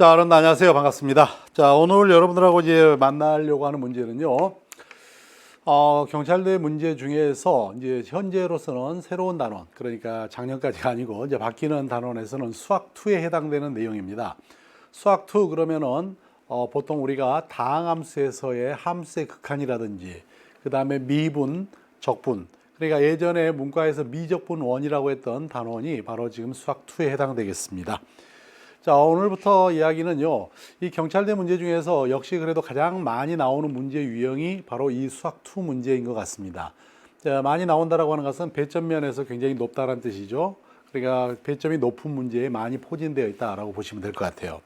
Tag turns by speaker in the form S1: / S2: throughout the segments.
S1: 자, 여러분 안녕하세요. 반갑습니다. 자, 오늘 여러분들하고 이제 만나려고 하는 문제는요. 경찰대 문제 중에서 이제 현재로서는 새로운 단원, 그러니까 작년까지가 아니고 이제 바뀌는 단원에서는 수학2에 해당되는 내용입니다. 수학2 그러면은 보통 우리가 다항함수에서의 함수의 극한이라든지 그 다음에 미분, 적분, 그러니까 예전에 문과에서 미적분 원이라고 했던 단원이 바로 지금 수학2에 해당되겠습니다. 자, 오늘부터 이야기는요, 이 경찰대 문제 중에서 역시 그래도 가장 많이 나오는 문제 유형이 바로 이 수학2 문제인 것 같습니다. 자, 많이 나온다라고 하는 것은 배점면에서 굉장히 높다는 뜻이죠. 그러니까 배점이 높은 문제에 많이 포진되어 있다라고 보시면 될 것 같아요.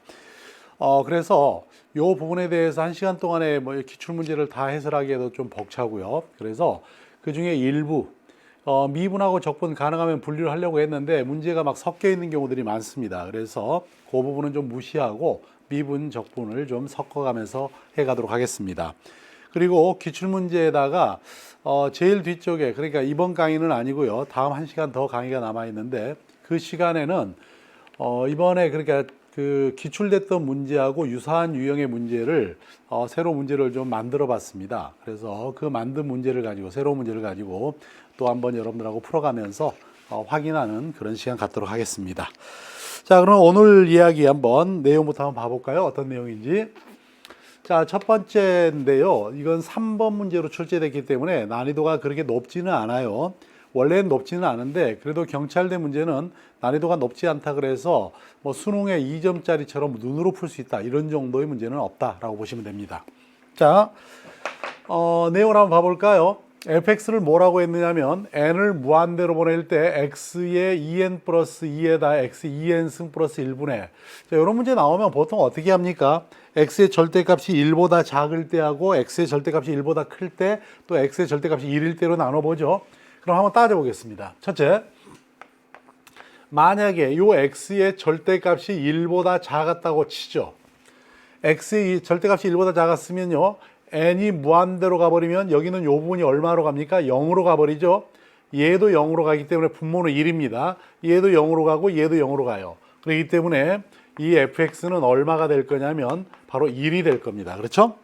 S1: 그래서 이 부분에 대해서 1시간 동안에 뭐 기출 문제를 다 해설하기에도 좀 벅차고요. 그래서 그 중에 일부 미분하고 적분 가능하면 분류를 하려고 했는데 문제가 막 섞여 있는 경우들이 많습니다. 그래서 그 부분은 좀 무시하고 미분, 적분을 좀 섞어가면서 해가도록 하겠습니다. 그리고 기출문제에다가 제일 뒤쪽에, 그러니까 이번 강의는 아니고요. 다음 1시간 더 강의가 남아있는데 그 시간에는 이번에 그러니까 그 기출됐던 문제하고 유사한 유형의 문제를 새로 문제를 좀 만들어 봤습니다. 그래서 그 만든 문제를 가지고 새로운 문제를 가지고 또 한번 여러분들하고 풀어가면서 확인하는 그런 시간 갖도록 하겠습니다. 자, 그럼 오늘 이야기 한번 내용부터 한번 봐볼까요? 어떤 내용인지. 자, 첫 번째인데요. 이건 3번 문제로 출제됐기 때문에 난이도가 그렇게 높지는 않아요. 원래는 높지는 않은데 그래도 경찰대 문제는 난이도가 높지 않다 그래서 뭐 수능에 2점짜리처럼 눈으로 풀 수 있다 이런 정도의 문제는 없다라고 보시면 됩니다. 자, 내용을 한번 봐볼까요? fx를 뭐라고 했느냐면 n을 무한대로 보낼 때 x의 2n 플러스 2에다 x 2n승 플러스 1분의 자, 이런 문제 나오면 보통 어떻게 합니까? x의 절대값이 1보다 작을 때하고 x의 절대값이 1보다 클 때 또 x의 절대값이 1일 때로 나눠보죠. 그럼 한번 따져보겠습니다. 첫째, 만약에 이 x의 절대값이 1보다 작았다고 치죠. x의 절대값이 1보다 작았으면요. n이 무한대로 가버리면 여기는 이 부분이 얼마로 갑니까? 0으로 가버리죠. 얘도 0으로 가기 때문에 분모는 1입니다. 얘도 0으로 가고 얘도 0으로 가요. 그렇기 때문에 이 fx는 얼마가 될 거냐면 바로 1이 될 겁니다. 그렇죠?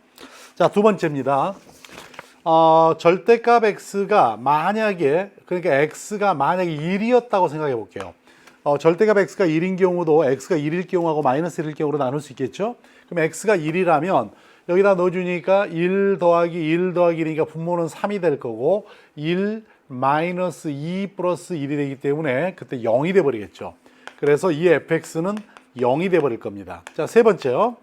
S1: 자, 두 번째입니다. 절대값 x가 만약에, 그러니까 x가 만약에 1이었다고 생각해 볼게요. 절대값 x가 1인 경우도 x가 1일 경우하고 마이너스 1일 경우로 나눌 수 있겠죠? 그럼 x가 1이라면 여기다 넣어주니까 1 더하기 1 더하기 1이니까 분모는 3이 될 거고 1 마이너스 2 플러스 1이 되기 때문에 그때 0이 돼버리겠죠. 그래서 이 fx는 0이 돼버릴 겁니다. 자, 세 번째요.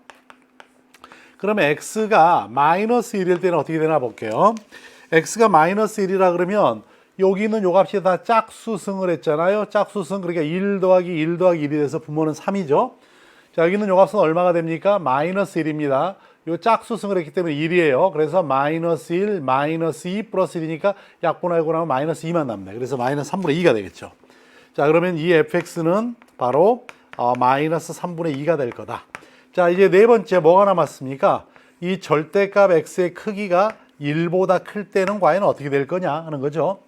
S1: 그러면 x가 마이너스 1일 때는 어떻게 되나 볼게요. x가 마이너스 1이라 그러면 여기는 요 값이 다 짝수승을 했잖아요. 짝수승, 그러니까 1 더하기 1 더하기 1이 돼서 분모는 3이죠. 자, 여기는 요 값은 얼마가 됩니까? 마이너스 1입니다. 요 짝수승을 했기 때문에 1이에요. 그래서 마이너스 1, 마이너스 2 플러스 1이니까 약분하고 나면 마이너스 2만 남네. 그래서 마이너스 3분의 2가 되겠죠. 자, 그러면 이 fx는 바로 마이너스 3분의 2가 될 거다. 자, 이제 네 번째 뭐가 남았습니까? 이 절대값 x의 크기가 1보다 클 때는 과연 어떻게 될 거냐 하는 거죠.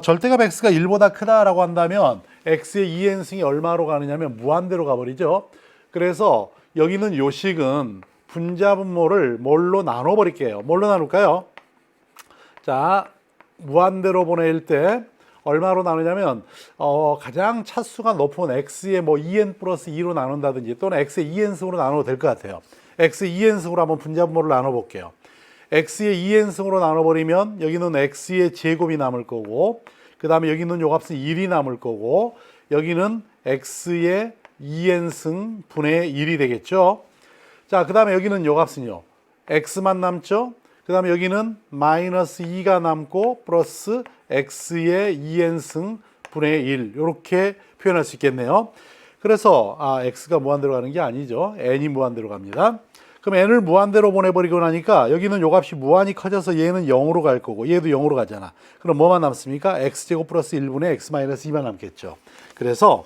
S1: 절대값 x가 1보다 크다라고 한다면 x의 2n승이 얼마로 가느냐면 무한대로 가버리죠. 그래서 여기는 요 식은 분자분모를 뭘로 나눠버릴게요. 뭘로 나눌까요? 자, 무한대로 보낼 때 얼마로 나누냐면 가장 차수가 높은 x의 뭐 2n 플러스 2로 나눈다든지 또는 x의 2n승으로 나눠도 될 것 같아요. x의 2n승으로 한번 분자분모를 나눠볼게요. x의 2n승으로 나눠버리면 여기는 x의 제곱이 남을 거고 그 다음에 여기는 요 값은 1이 남을 거고 여기는 x의 2n승 분의 1이 되겠죠. 자, 그 다음에 여기는 요 값은요. x만 남죠. 그 다음에 여기는 마이너스 2가 남고 플러스 x의 2n승 분의 1 이렇게 표현할 수 있겠네요. 그래서 x가 무한대로 가는 게 아니죠. n이 무한대로 갑니다. 그럼 n을 무한대로 보내버리고 나니까 여기는 요 값이 무한히 커져서 얘는 0으로 갈 거고 얘도 0으로 가잖아. 그럼 뭐만 남습니까? x제곱 플러스 1분의 x 마이너스 2만 남겠죠. 그래서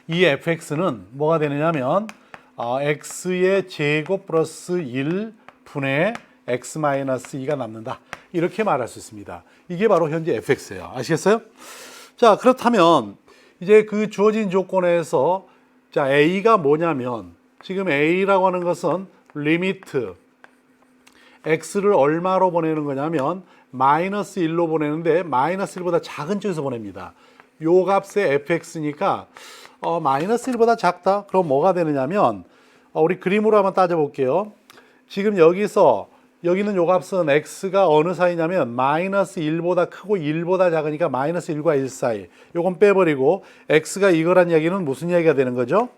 S1: 이 fx는 뭐가 되느냐면 x의 제곱 플러스 1 분의 x 마이너스 2가 남는다. 이렇게 말할 수 있습니다. 이게 바로 현재 fx예요. 아시겠어요? 자, 그렇다면 이제 그 주어진 조건에서 자, a가 뭐냐면 지금 a라고 하는 것은 리미트 x를 얼마로 보내는 거냐면 마이너스 1로 보내는데 마이너스 1보다 작은 쪽에서 보냅니다. 요 값의 fx니까 마이너스 1보다 작다? 그럼 뭐가 되느냐면 우리 그림으로 한번 따져볼게요. 지금 여기서 여기는 요 값은 x가 어느 사이냐면 마이너스 1보다 크고 1보다 작으니까 마이너스 1과 1 사이. 요건 빼버리고 x가 이거란 이야기는 무슨 이야기가 되는 거죠?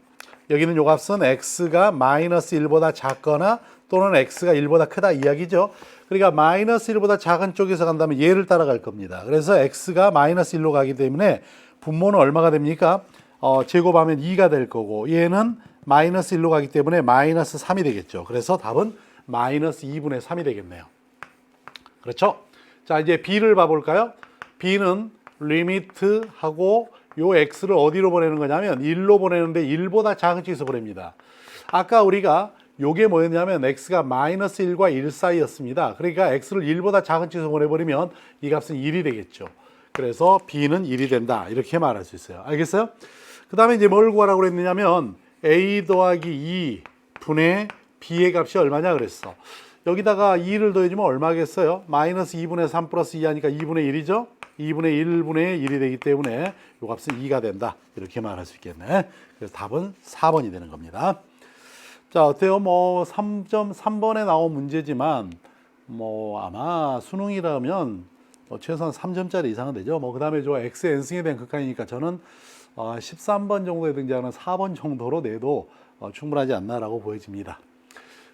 S1: 여기는 요 값은 x가 마이너스 1보다 작거나 또는 x가 1보다 크다 이야기죠. 그러니까 마이너스 1보다 작은 쪽에서 간다면 얘를 따라갈 겁니다. 그래서 x가 마이너스 1로 가기 때문에 분모는 얼마가 됩니까? 제곱하면 2가 될 거고 얘는 마이너스 1로 가기 때문에 마이너스 3이 되겠죠. 그래서 답은 마이너스 2분의 3이 되겠네요. 그렇죠? 자, 이제 b를 봐볼까요? b는 리미트하고 요 x를 어디로 보내는 거냐면 1로 보내는데 1보다 작은 쪽에서 보냅니다. 아까 우리가 요게 뭐였냐면 x가 마이너스 1과 1 사이였습니다. 그러니까 x를 1보다 작은 쪽에서 보내버리면 이 값은 1이 되겠죠. 그래서 b는 1이 된다. 이렇게 말할 수 있어요. 알겠어요? 그 다음에 이제 뭘 구하라고 그랬느냐면 a 더하기 2 분의 b의 값이 얼마냐 그랬어. 여기다가 2를 더해주면 얼마겠어요? 마이너스 2분의 3 플러스 2 하니까 2분의 1이죠? 2분의 1분의 1이 되기 때문에 이 값은 2가 된다. 이렇게 말할 수 있겠네. 그래서 답은 4번이 되는 겁니다. 자, 어때요? 뭐 3.3번에 나온 문제지만 뭐 아마 수능이라면 최소한 3점짜리 이상은 되죠. 뭐 그다음에 저 x n승에 대한 극한이니까 저는 13번 정도에 등장하는 4번 정도로 내도 충분하지 않나라고 보여집니다.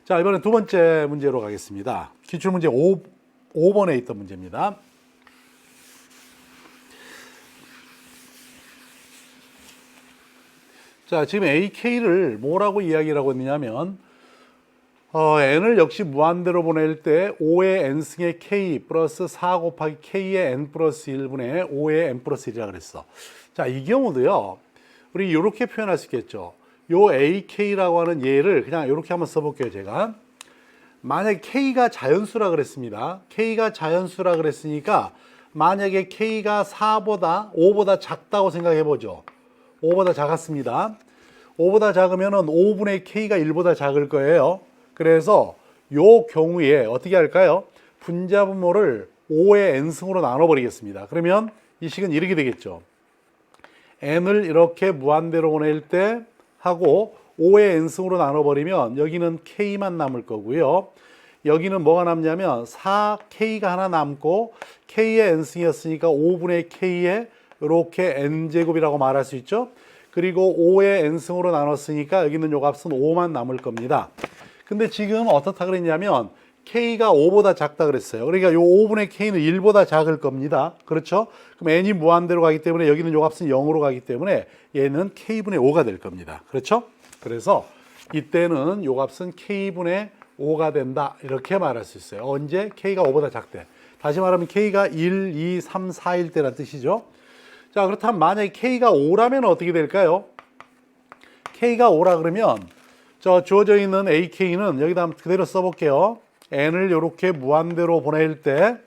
S1: 자, 이번엔 두 번째 문제로 가겠습니다. 기출문제 5번에 있던 문제입니다. 자, 지금 AK를 뭐라고 이야기를 하고 있느냐면 n을 역시 무한대로 보낼 때 5의 n승의 k 플러스 4 곱하기 k의 n 플러스 1분의 5의 n 플러스 1이라고 그랬어. 자, 이 경우도요. 우리 이렇게 표현할 수 있겠죠. 요 AK라고 하는 얘를 그냥 이렇게 한번 써볼게요, 제가. 만약에 K가 자연수라 그랬습니다. K가 자연수라 그랬으니까 만약에 K가 4보다 5보다 작다고 생각해 보죠. 5보다 작았습니다. 5보다 작으면은 5분의 K가 1보다 작을 거예요. 그래서 요 경우에 어떻게 할까요? 분자분모를 5의 n승으로 나눠버리겠습니다. 그러면 이 식은 이렇게 되겠죠. n을 이렇게 무한대로 보낼 때 하고 5의 n승으로 나눠버리면 여기는 k만 남을 거고요. 여기는 뭐가 남냐면 4k가 하나 남고 k의 n승이었으니까 5분의 k의 이렇게 n제곱이라고 말할 수 있죠. 그리고 5의 n승으로 나눴으니까 여기는 요 값은 5만 남을 겁니다. 근데 지금 어떻다 그랬냐면 k가 5보다 작다 그랬어요. 그러니까 요 5분의 k는 1보다 작을 겁니다. 그렇죠? 그럼 n이 무한대로 가기 때문에 여기는 요 값은 0으로 가기 때문에 얘는 k분의 5가 될 겁니다. 그렇죠? 그래서 이때는 요 값은 k분의 5가 된다. 이렇게 말할 수 있어요. 언제? k가 5보다 작대. 다시 말하면 k가 1, 2, 3, 4일 때란 뜻이죠. 자, 그렇다면 만약에 k가 5라면 어떻게 될까요? k가 5라 그러면 주어져 있는 ak는 여기다 그대로 써볼게요. n을 이렇게 무한대로 보낼 때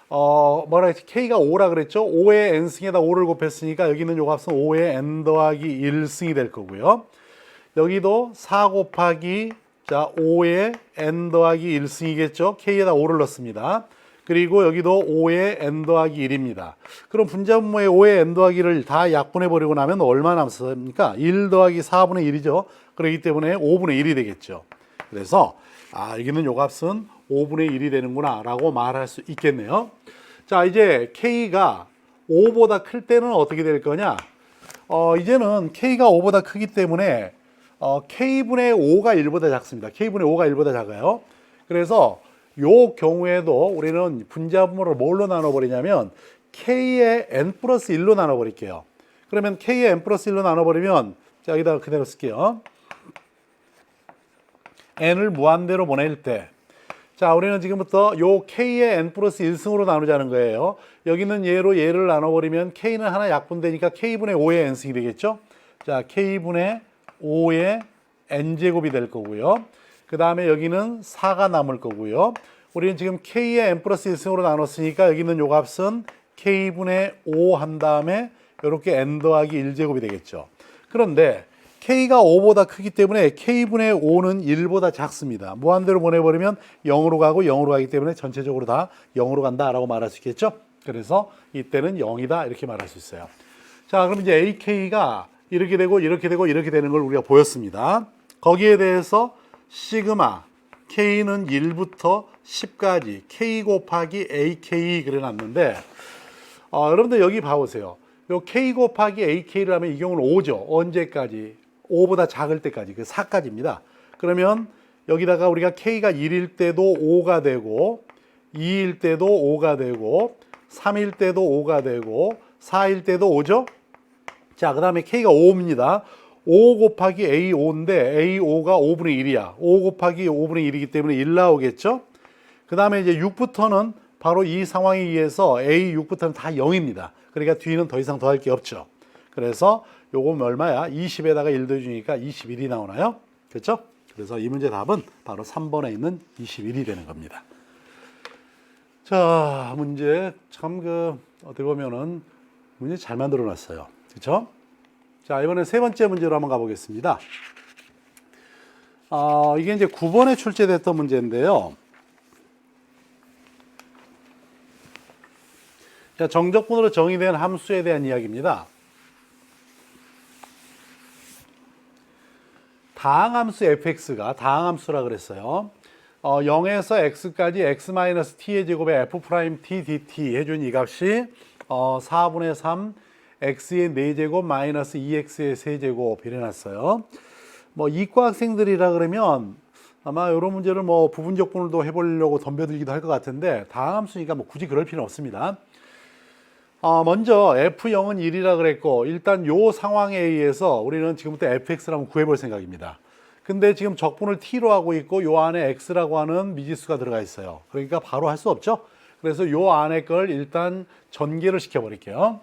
S1: 뭐라 했지? k가 5라 그랬죠? 5의 n승에다 5를 곱했으니까 여기는 요 값은 5의 n 더하기 1승이 될 거고요. 여기도 4 곱하기 5의 n 더하기 1승이겠죠? k에다 5를 넣습니다. 그리고 여기도 5의 n 더하기 1입니다. 그럼 분자분모의 5의 n 더하기 1을 다 약분해버리고 나면 얼마 남습니까? 1 더하기 4분의 1이죠. 그렇기 때문에 5분의 1이 되겠죠. 그래서 여기는 요 값은 5분의 1이 되는구나 라고 말할 수 있겠네요. 자, 이제 k가 5보다 클 때는 어떻게 될 거냐? 이제는 k가 5보다 크기 때문에 k분의 5가 1보다 작습니다. k분의 5가 1보다 작아요. 그래서 요 경우에도 우리는 분자분모를 뭘로 나눠버리냐면 k의 n 플러스 1로 나눠버릴게요. 그러면 k의 n 플러스 1로 나눠버리면 자, 여기다가 그대로 쓸게요. n을 무한대로 보낼 때 자, 우리는 지금부터 요 k의 n 플러스 1승으로 나누자는 거예요. 여기는 얘로 얘를 나눠버리면 k는 하나 약분되니까 k분의 5의 n승이 되겠죠. 자, k분의 5의 n제곱이 될 거고요. 그 다음에 여기는 4가 남을 거고요. 우리는 지금 k의 n 플러스 1승으로 나눴으니까 여기는 요 값은 k분의 5 한 다음에 이렇게 n 더하기 1제곱이 되겠죠. 그런데 k가 5보다 크기 때문에 k분의 5는 1보다 작습니다. 무한대로 보내버리면 0으로 가고 0으로 가기 때문에 전체적으로 다 0으로 간다라고 말할 수 있겠죠. 그래서 이때는 0이다 이렇게 말할 수 있어요. 자, 그럼 이제 ak가 이렇게 되고 이렇게 되고 이렇게 되는 걸 우리가 보였습니다. 거기에 대해서 시그마 k는 1부터 10까지 k 곱하기 ak 그려놨는데 여러분들 여기 봐보세요. 요 k 곱하기 ak를 하면 이 경우는 5죠. 언제까지? 5보다 작을 때까지, 그 4까지입니다. 그러면 여기다가 우리가 k가 1일 때도 5가 되고 2일 때도 5가 되고 3일 때도 5가 되고 4일 때도 5죠. 자, 그 다음에 k가 5입니다. 5 곱하기 a5인데 a5가 5분의 1이야. 5 곱하기 5분의 1이기 때문에 1 나오겠죠. 그 다음에 이제 6부터는 바로 이 상황에 의해서 a6부터는 다 0입니다. 그러니까 뒤는 더 이상 더할 게 없죠. 그래서 요건 얼마야? 20에다가 1 더해주니까 21이 나오나요? 그렇죠? 그래서 이 문제 답은 바로 3번에 있는 21이 되는 겁니다. 자, 문제 참 어떻게 보면은 문제 잘 만들어 놨어요. 그렇죠? 자, 이번엔 세 번째 문제로 한번 가보겠습니다. 이게 이제 9번에 출제됐던 문제인데요. 자, 정적분으로 정의된 함수에 대한 이야기입니다. 다항함수 fx가 다항함수라 그랬어요. 0에서 x까지 x-t의 제곱에 f'(t) dt 해준 이 값이 4분의 3 x의 4제곱 마이너스 2x의 세제곱 이래놨어요. 뭐 이과 학생들이라 그러면 아마 이런 문제를 뭐 부분적분을도 해보려고 덤벼들기도 할 것 같은데 다항함수니까 뭐 굳이 그럴 필요는 없습니다. 먼저 f0은 1이라 그랬고 일단 요 상황에 의해서 우리는 지금부터 fx를 한번 구해볼 생각입니다. 근데 지금 적분을 t로 하고 있고 요 안에 x라고 하는 미지수가 들어가 있어요. 그러니까 바로 할 수 없죠. 그래서 요 안에 걸 일단 전개를 시켜버릴게요.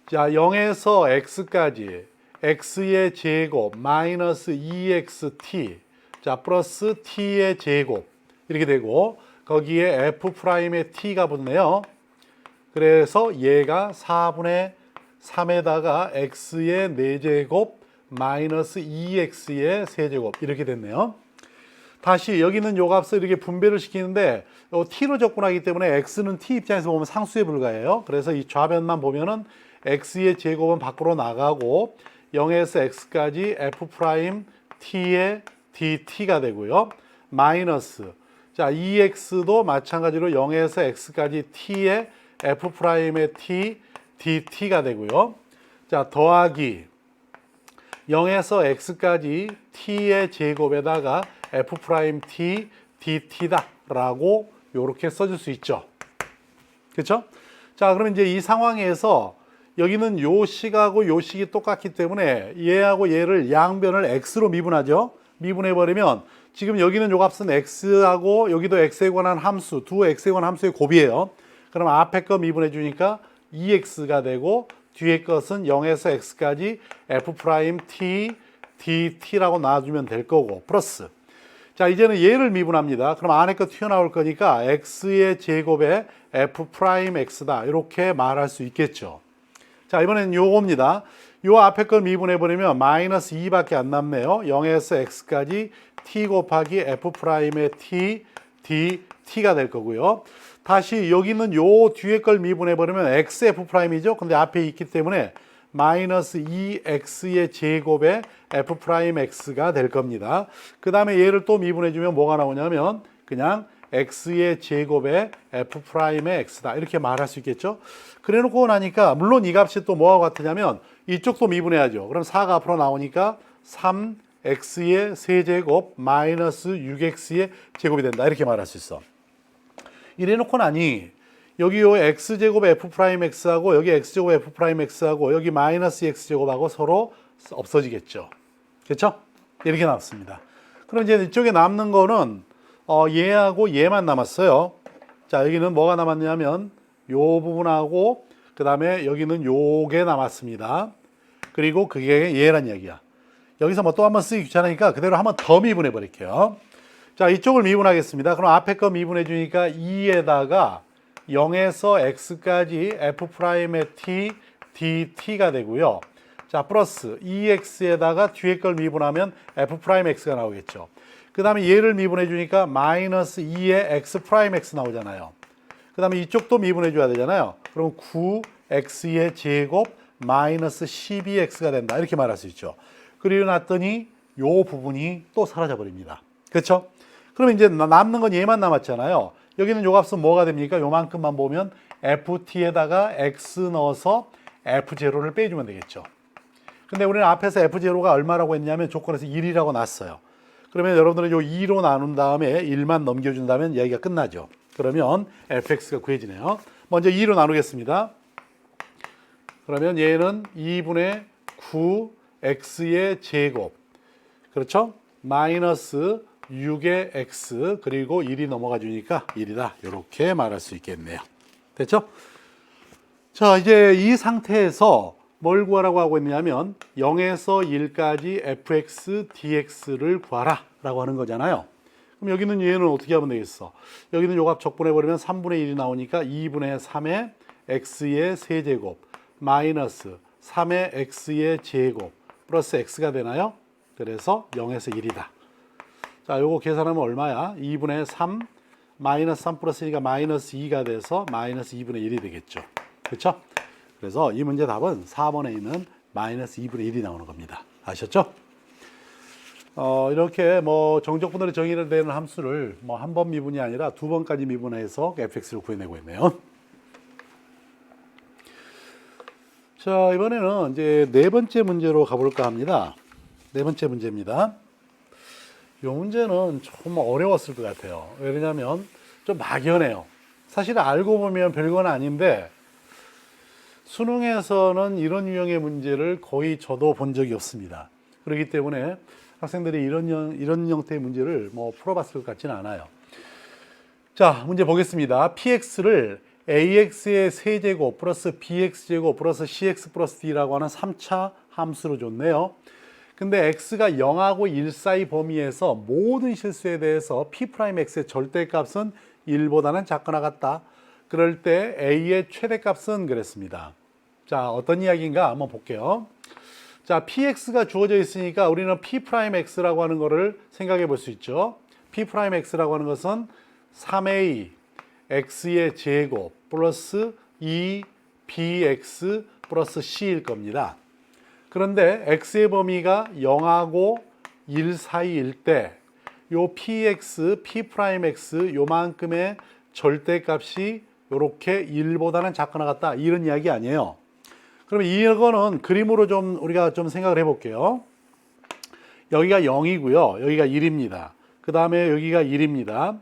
S1: 자, 0에서 x까지 x의 제곱 마이너스 2xt 자 플러스 t의 제곱 이렇게 되고 거기에 f'의 t가 붙네요. 그래서 얘가 4분의 3에다가 x의 4제곱 마이너스 2x의 세제곱 이렇게 됐네요. 다시 여기 있는 요 값을 이렇게 분배를 시키는데 t로 접근하기 때문에 x는 t 입장에서 보면 상수에 불과해요. 그래서 이 좌변만 보면은 x의 제곱은 밖으로 나가고 0에서 x까지 f't의 dt가 되고요. 마이너스 자 2x도 마찬가지로 0에서 x까지 t의 f'의 t dt가 되고요. 자 더하기 0에서 x까지 t의 제곱에다가 f't dt다 라고 이렇게 써줄 수 있죠. 그렇죠? 자 그러면 이제 이 상황에서 여기는 요 식하고 요 식이 똑같기 때문에 얘하고 얘를 양변을 x로 미분하죠. 미분해버리면 지금 여기는 요 값은 x하고 여기도 x에 관한 함수, 두 x에 관한 함수의 곱이에요. 그럼 앞에 거 미분해 주니까 2x가 되고 뒤에 것은 0에서 x까지 f't dt라고 놔주면 될 거고 플러스 자 이제는 얘를 미분합니다. 그럼 안에 거 튀어나올 거니까 x의 제곱에 f'x다 이렇게 말할 수 있겠죠. 자 이번엔 요겁니다. 요 앞에 걸 미분해버리면 마이너스 2밖에 안 남네요. 0에서 x까지 t 곱하기 f'의 t dt가 될 거고요. 다시 여기 있는 요 뒤에 걸 미분해버리면 xf'이죠. 근데 앞에 있기 때문에 마이너스 2x의 제곱에 f'x가 될 겁니다. 그 다음에 얘를 또 미분해주면 뭐가 나오냐면 그냥 x의 제곱에 f'의 x다 이렇게 말할 수 있겠죠. 그래 놓고 나니까 물론 이 값이 또 뭐하고 같으냐면 이쪽도 미분해야죠. 그럼 4가 앞으로 나오니까 3x의 세제곱 마이너스 6x의 제곱이 된다 이렇게 말할 수 있어. 이래 놓고 나니 여기 요 x제곱 f'x하고 여기 x제곱 f'x하고 여기 마이너스 x제곱하고 서로 없어지겠죠. 그렇죠? 이렇게 나왔습니다. 그럼 이제 이쪽에 남는 거는 얘하고 얘만 남았어요. 자 여기는 뭐가 남았냐면 요 부분하고 그 다음에 여기는 요게 남았습니다. 그리고 그게 얘란 이야기야. 여기서 뭐 또 한번 쓰기 귀찮으니까 그대로 한번 더 미분해 버릴게요. 자 이쪽을 미분하겠습니다. 그럼 앞에 거 미분해 주니까 2에다가 0에서 x까지 f'의 t dt가 되고요. 자, 플러스 2x에다가 뒤에 걸 미분하면 f'x가 나오겠죠. 그 다음에 얘를 미분해 주니까 마이너스 2의 x'x 나오잖아요. 그 다음에 이쪽도 미분해 줘야 되잖아요. 그럼 9x의 제곱 마이너스 12x가 된다. 이렇게 말할 수 있죠. 그리고 났더니 요 부분이 또 사라져 버립니다. 그렇죠? 그럼 이제 남는 건 얘만 남았잖아요. 여기는 요 값은 뭐가 됩니까? 요만큼만 보면 ft에다가 x 넣어서 f0를 빼주면 되겠죠. 근데 우리는 앞에서 f0가 얼마라고 했냐면 조건에서 1이라고 놨어요. 그러면 여러분들은 요 2로 나눈 다음에 1만 넘겨준다면 얘기가 끝나죠. 그러면 fx가 구해지네요. 먼저 2로 나누겠습니다. 그러면 얘는 2분의 9x의 제곱, 그렇죠? 마이너스 6의 x, 그리고 1이 넘어가 주니까 1이다. 이렇게 말할 수 있겠네요. 됐죠? 자, 이제 이 상태에서 뭘 구하라고 하고 있냐면 0에서 1까지 fx, dx를 구하라 라고 하는 거잖아요. 그럼 여기는 얘는 어떻게 하면 되겠어? 여기는 요 값 적분해버리면 3분의 1이 나오니까 2분의 3의 x의 세제곱 마이너스 3의 x의 제곱 플러스 x가 되나요? 그래서 0에서 1이다. 자, 요거 계산하면 얼마야? 2분의 3 마이너스 3 플러스 2가 마이너스 2가 돼서 마이너스 2분의 1이 되겠죠. 그렇죠? 그래서 이 문제 답은 4번에 있는 마이너스 2분의 1이 나오는 겁니다. 아셨죠? 이렇게 뭐 정적분할이 정의를 되는 함수를 뭐 한 번 미분이 아니라 두 번까지 미분해서 fx를 구해내고 있네요. 자, 이번에는 이제 네 번째 문제로 가볼까 합니다. 네 번째 문제입니다. 이 문제는 좀 어려웠을 것 같아요. 왜냐하면 좀 막연해요. 사실 알고 보면 별건 아닌데 수능에서는 이런 유형의 문제를 거의 저도 본 적이 없습니다. 그렇기 때문에 학생들이 이런 형태의 문제를 뭐 풀어봤을 것 같지는 않아요. 자, 문제 보겠습니다. px를 ax의 세제곱 플러스 bx제곱 플러스 cx 플러스 d라고 하는 3차 함수로 줬네요. 근데 x가 0하고 1 사이 범위에서 모든 실수에 대해서 p'x의 절대값은 1보다는 작거나 같다. 그럴 때 a의 최대값은 그랬습니다. 자, 어떤 이야기인가 한번 볼게요. 자, px가 주어져 있으니까 우리는 p'x라고 하는 거를 생각해 볼 수 있죠. p'x라고 하는 것은 3a x의 제곱 플러스 2bx 플러스 c일 겁니다. 그런데 x의 범위가 0하고 1 사이일 때 요 px, p'x 요만큼의 절대값이 요렇게 1보다는 작거나 같다. 이런 이야기 아니에요. 그러면 이거는 그림으로 좀 우리가 좀 생각을 해볼게요. 여기가 0이고요. 여기가 1입니다. 그 다음에 여기가 1입니다.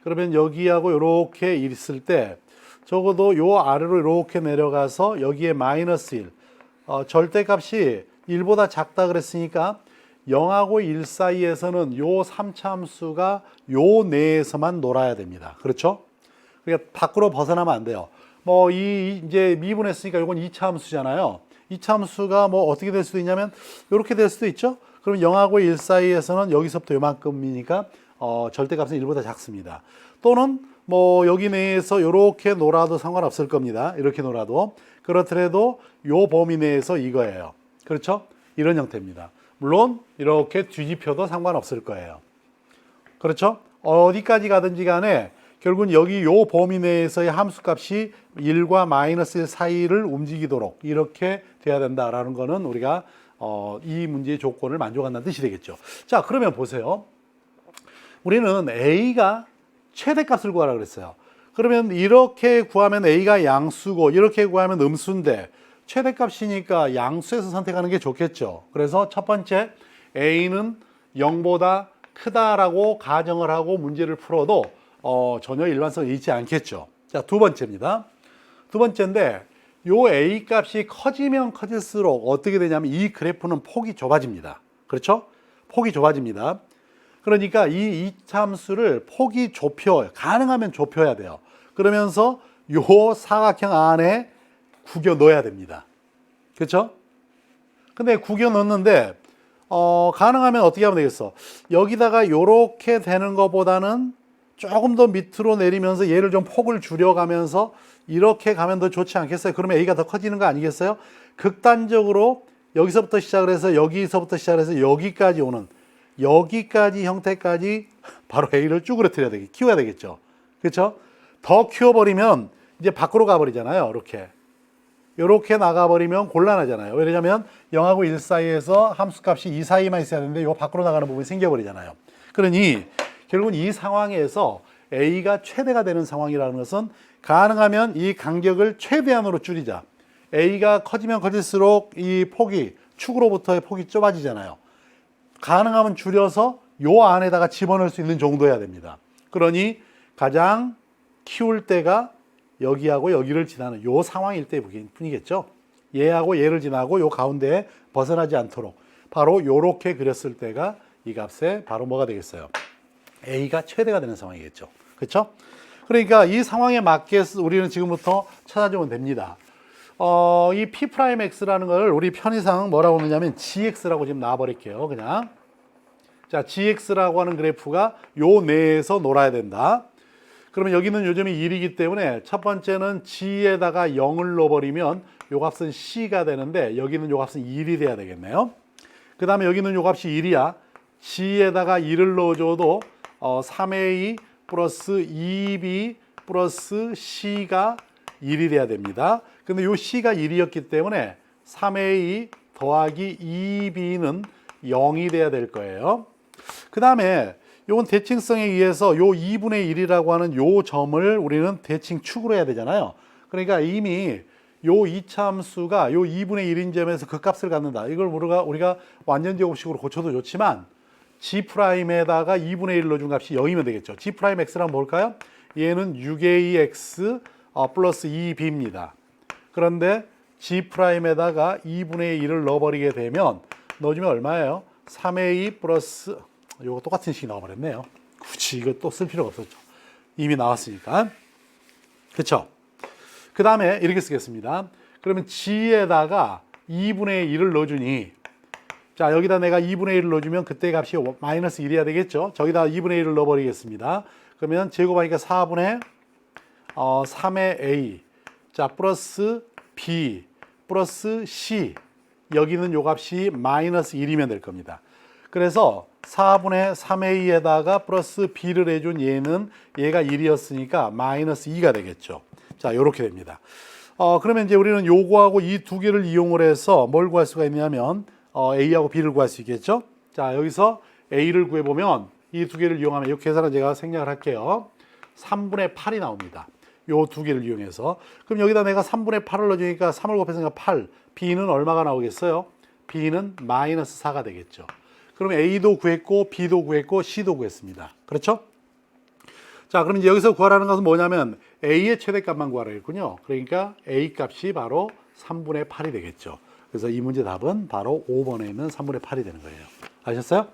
S1: 그러면 여기하고 이렇게 있을 때 적어도 요 아래로 이렇게 내려가서 여기에 마이너스 1. 절대값이 1보다 작다 그랬으니까 0하고 1 사이에서는 요 3차 함수가 요 내에서만 놀아야 됩니다. 그렇죠? 그러니까 밖으로 벗어나면 안 돼요. 뭐 이제 미분했으니까 요건 2차 함수잖아요. 2차 함수가 뭐 어떻게 될 수도 있냐면 이렇게 될 수도 있죠. 그럼 0하고 1 사이에서는 여기서부터 요만큼이니까 절대값은 1보다 작습니다. 또는 뭐 여기 내에서 이렇게 놀아도 상관없을 겁니다. 이렇게 놀아도. 그렇더라도 요 범위 내에서 이거예요. 그렇죠? 이런 형태입니다. 물론 이렇게 뒤집혀도 상관없을 거예요. 그렇죠? 어디까지 가든지 간에 결국은 여기 요 범위 내에서의 함수값이 1과 마이너스 1 사이를 움직이도록 이렇게 돼야 된다라는 거는 우리가 이 문제의 조건을 만족한다는 뜻이 되겠죠. 자, 그러면 보세요. 우리는 a가 최대값을 구하라 그랬어요. 그러면 이렇게 구하면 a가 양수고 이렇게 구하면 음수인데 최대값이니까 양수에서 선택하는 게 좋겠죠. 그래서 첫 번째 a는 0보다 크다라고 가정을 하고 문제를 풀어도 전혀 일관성이 있지 않겠죠. 자, 두 번째입니다. 두 번째인데 요 a 값이 커지면 커질수록 어떻게 되냐면 이 그래프는 폭이 좁아집니다. 그렇죠? 폭이 좁아집니다. 그러니까 이 이참수를 폭이 가능하면 좁혀야 돼요. 그러면서 요 사각형 안에 구겨 넣어야 됩니다. 그렇죠? 근데 구겨 넣는데 가능하면 어떻게 하면 되겠어? 여기다가 요렇게 되는 것보다는 조금 더 밑으로 내리면서 얘를 좀 폭을 줄여가면서 이렇게 가면 더 좋지 않겠어요? 그러면 A가 더 커지는 거 아니겠어요? 극단적으로 여기서부터 시작을 해서 여기서부터 시작을 해서 여기까지 오는 여기까지 형태까지 바로 A를 쭈그러뜨려야 되겠죠. 키워야 되겠죠. 그렇죠? 더 키워버리면 이제 밖으로 가버리잖아요. 이렇게 나가버리면 곤란하잖아요. 왜냐하면 0하고 1 사이에서 함수값이 2 사이만 있어야 되는데 이거 밖으로 나가는 부분이 생겨버리잖아요. 그러니 결국은 이 상황에서 A가 최대가 되는 상황이라는 것은 가능하면 이 간격을 최대한으로 줄이자. A가 커지면 커질수록 이 폭이 축으로부터의 폭이 좁아지잖아요. 가능하면 줄여서 요 안에다가 집어넣을 수 있는 정도여야 됩니다. 그러니 가장 키울 때가 여기하고 여기를 지나는 요 상황일 때뿐이겠죠. 얘하고 얘를 지나고 요 가운데에 벗어나지 않도록 바로 요렇게 그렸을 때가 이 값에 바로 뭐가 되겠어요? A가 최대가 되는 상황이겠죠. 그렇죠? 그러니까 이 상황에 맞게 우리는 지금부터 찾아주면 됩니다. 이 P'X라는 걸 우리 편의상 뭐라고 하냐면 GX라고 지금 놔버릴게요. 그냥. 자, GX라고 하는 그래프가 요 내에서 놀아야 된다. 그러면 여기는 요즘이 1이기 때문에 첫 번째는 G에다가 0을 넣어버리면 요 값은 C가 되는데 여기는 요 값은 1이 돼야 되겠네요. 그 다음에 여기는 요 값이 1이야. G에다가 1을 넣어줘도 3A 플러스 2B 플러스 C가 1이 돼야 됩니다. 근데 요 C가 1이었기 때문에 3A 더하기 2B는 0이 돼야 될 거예요. 그 다음에 요건 대칭성에 의해서 요 2분의 1이라고 하는 요 점을 우리는 대칭축으로 해야 되잖아요. 그러니까 이미 요 이차함수가 요 2분의 1인 점에서 그 값을 갖는다. 이걸 우리가 완전 제곱식으로 고쳐도 좋지만 G'에다가 2분의 1을 넣어준 값이 0이면 되겠죠. G'X란 뭘까요? 얘는 6AX 플러스 2B입니다. 그런데 G'에다가 2분의 1을 넣어버리게 되면 넣어주면 얼마예요? 3A 플러스 요거 똑같은 식이 나와버렸네요. 굳이 이거 또 쓸 필요가 없었죠. 이미 나왔으니까. 그렇죠? 그 다음에 이렇게 쓰겠습니다. 그러면 G에다가 2분의 1을 넣어주니 자 여기다 내가 2분의 1을 넣어주면 그때 값이 마이너스 1이어야 되겠죠. 저기다 2분의 1을 넣어버리겠습니다. 그러면 제곱하니까 4분의 3의 A 자 플러스 B 플러스 C 여기는 요 값이 마이너스 1이면 될 겁니다. 그래서 4분의 3A에다가 플러스 B를 해준 얘가 1이었으니까 마이너스 2가 되겠죠. 자, 요렇게 됩니다. 그러면 이제 우리는 요거하고 이 두 개를 이용을 해서 뭘 구할 수가 있냐면 A하고 B를 구할 수 있겠죠. 자, 여기서 A를 구해보면 이 두 개를 이용하면 이 계산은 제가 생략을 할게요. 3분의 8이 나옵니다. 요 두 개를 이용해서. 그럼 여기다 내가 3분의 8을 넣어주니까 3을 곱해서 8. B는 얼마가 나오겠어요? B는 마이너스 4가 되겠죠. 그럼 A도 구했고 B도 구했고 C도 구했습니다. 그렇죠? 자, 그럼 이제 여기서 구하라는 것은 뭐냐면 A의 최대값만 구하라 했군요. 그러니까 A 값이 바로 3분의 8이 되겠죠. 그래서 이 문제 답은 바로 5번에 있는 3분의 8이 되는 거예요. 아셨어요?